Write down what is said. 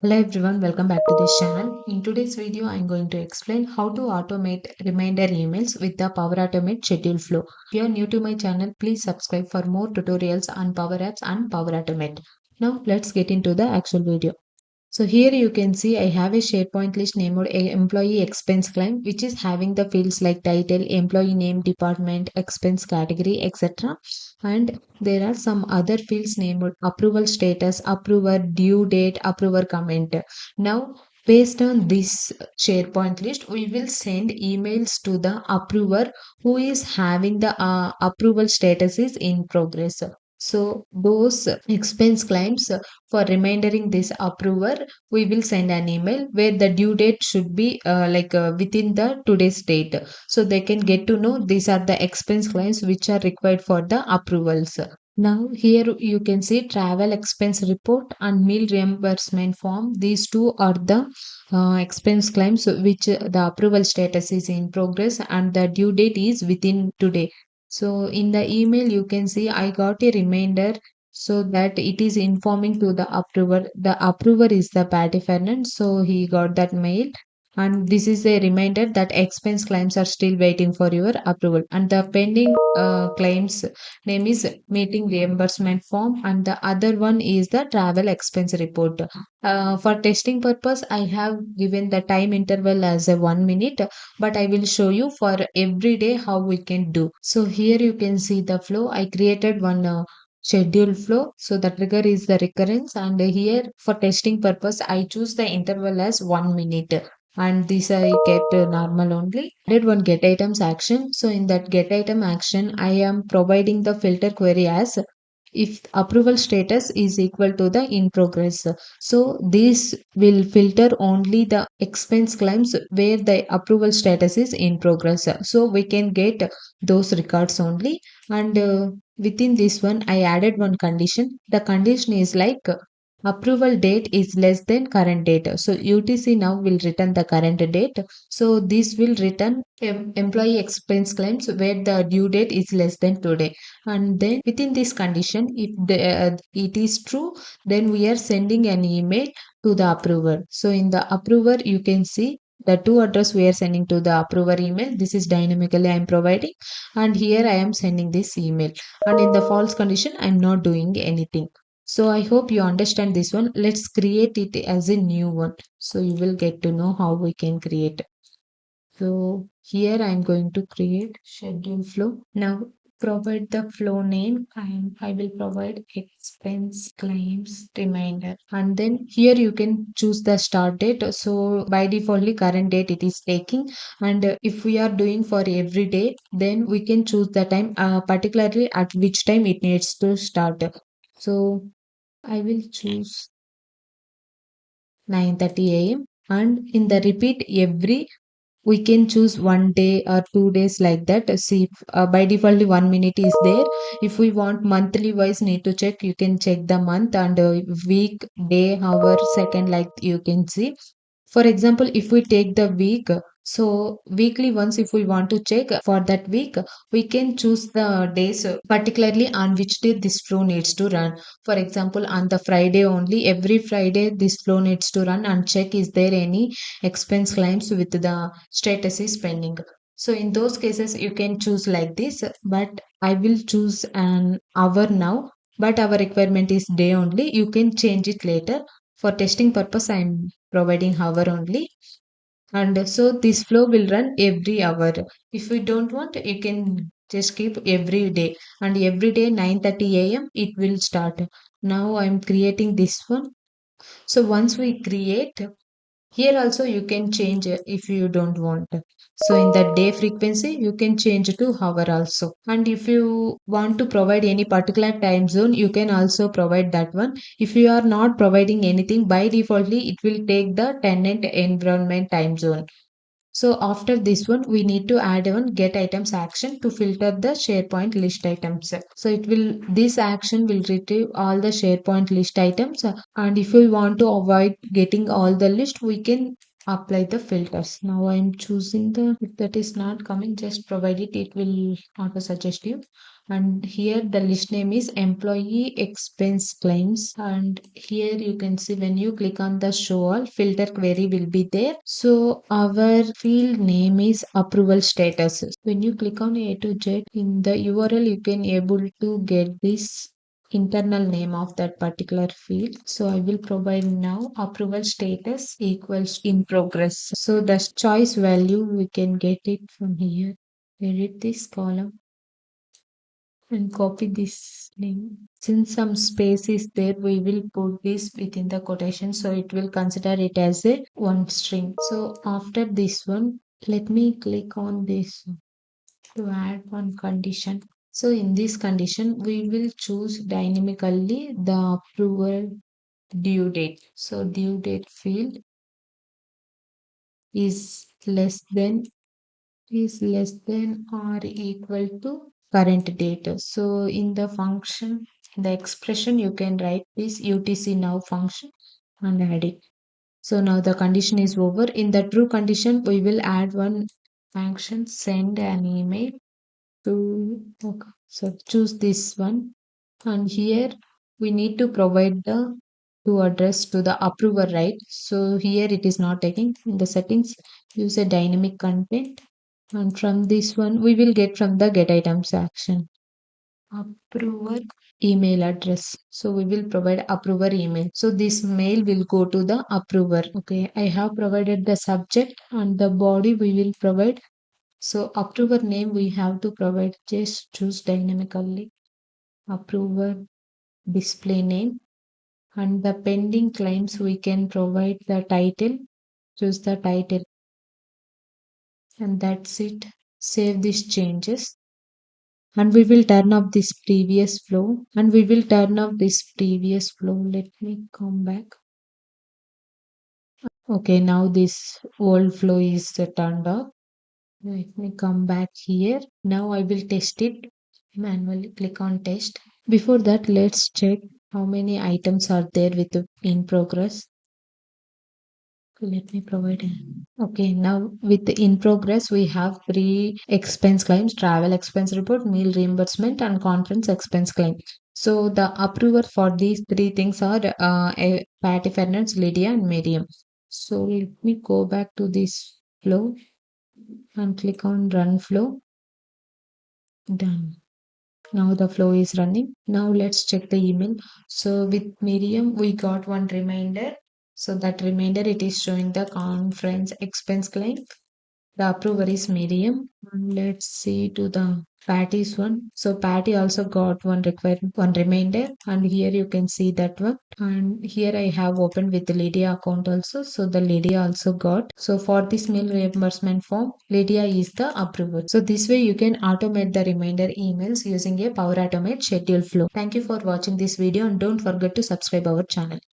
Hello everyone, welcome back to this channel. In today's video, I'm going to explain how to automate reminder emails with the Power Automate schedule flow. If you are new to my channel, please subscribe for more tutorials on Power Apps and Power Automate. Now let's get into the actual video. So here you can see I have a SharePoint list named employee expense claim, which is having the fields like title, employee name, department, expense category, etc. And there are some other fields named approval status, approver, due date, approver comment. Now, based on this SharePoint list, we will send emails to the approver who is having the approval status is in progress. So those expense claims for reminding this approver, we will send an email where the due date should be within the today's date. So they can get to know these are the expense claims which are required for the approvals. Now here you can see travel expense report and meal reimbursement form. These two are the expense claims which the approval status is in progress and the due date is within today. So in the email you can see I got a reminder so that it is informing to the approver. The approver is the party finance, so he got that mail. And this is a reminder that expense claims are still waiting for your approval. And the pending claims name is meeting reimbursement form, and the other one is the travel expense report. For testing purpose, I have given the time interval as a 1 minute, but I will show you for every day how we can do. So here you can see the flow. I created one schedule flow. So the trigger is the recurrence, and here for testing purpose, I choose the interval as 1 minute. And this I kept normal only. Did one get items action. So in that get item action, I am providing the filter query as if approval status is equal to the in progress. So this will filter only the expense claims where the approval status is in progress. So we can get those records only. And within this one, I added one condition. The condition is like approval date is less than current date. So UTC now will return the current date. So this will return employee expense claims where the due date is less than today. And then within this condition, if it is true, then we are sending an email to the approver. So in the approver, you can see the two address we are sending to the approver email. This is dynamically I am providing, and here I am sending this email. And in the false condition, I am not doing anything. So I hope you understand this one. Let's create it as a new one. So you will get to know how we can create. So here I'm going to create schedule flow. Now provide the flow name and I will provide expense claims reminder. And then here you can choose the start date. So by defaultly current date it is taking. And if we are doing for every day, then we can choose the time, particularly at which time it needs to start. So I will choose 9:30 a.m. and in the repeat every we can choose 1 day or 2 days like that. See, by default 1 minute is there. If we want monthly wise need to check, you can check the month and week, day, hour, second, like you can see. For example, if we take the week, so weekly once if we want to check for that week, we can choose the days, particularly on which day this flow needs to run. For example, on the Friday only, every Friday this flow needs to run and check is there any expense claims with the status is pending. So in those cases, you can choose like this, but I will choose an hour now. But our requirement is day only. You can change it later. For testing purpose, I'm providing hour only. And so this flow will run every hour. If we don't want, you can just keep every day. And every day 9:30 a.m. it will start. Now I'm creating this one. So once we create, here also you can change if you don't want. So in the day frequency, you can change to hour also. And if you want to provide any particular time zone, you can also provide that one. If you are not providing anything, by defaultly, it will take the tenant environment time zone. So after this one, we need to add one get items action to filter the SharePoint list items. So it will, this action will retrieve all the SharePoint list items. And if we want to avoid getting all the list, we can apply the filters. Now I'm choosing the, if that is not coming, just provide it, it will auto suggest you. And here the list name is employee expense claims, and here you can see when you click on the show all, filter query will be there. So our field name is approval status. When you click on A to Z in the URL, you can able to get this internal name of that particular field. So I will provide now approval status equals in progress. So the choice value we can get it from here. Edit this column and copy this link. Since some space is there, we will put this within the quotation, so it will consider it as a one string. So after this one, let me click on this to add one condition. So in this condition, we will choose dynamically the approval due date. So due date field is less than or equal to current date. So in the function, the expression you can write this UTC now function and add it. So now the condition is over. In the true condition, we will add one function send an email to, okay. So choose this one, and here we need to provide the to address to the approver, right? So here it is not taking. In the settings, use a dynamic content, and from this one we will get from the get items action approver email address. So we will provide approver email, so this mail will go to the approver. Okay, I have provided the subject and the body we will provide. So approver name we have to provide, just choose dynamically approver display name, and the pending claims we can provide the title, choose the title, and that's it. Save these changes, and we will turn off this previous flow, let me come back. Okay, now this old flow is turned off. Let me come back here. Now I will test it manually. Click on test. Before that, let's check how many items are there with the in progress. Let me provide. Okay, now with the in progress, we have three expense claims: travel expense report, meal reimbursement, and conference expense claim. So the approver for these three things are Patty Fernandez, Lydia, and Miriam. So let me go back to this flow and click on run flow. Done. Now the flow is running. Now let's check the email. So with Miriam, we got one reminder. So that reminder, it is showing the conference expense claim. The approver is Miriam. And let's see to the Patty's one. So Patty also got one reminder, and here you can see that one. And here I have opened with the Lydia account also. So the Lydia also got. So for this meal reimbursement form, Lydia is the approver. So this way you can automate the reminder emails using a Power Automate schedule flow. Thank you for watching this video, and don't forget to subscribe our channel.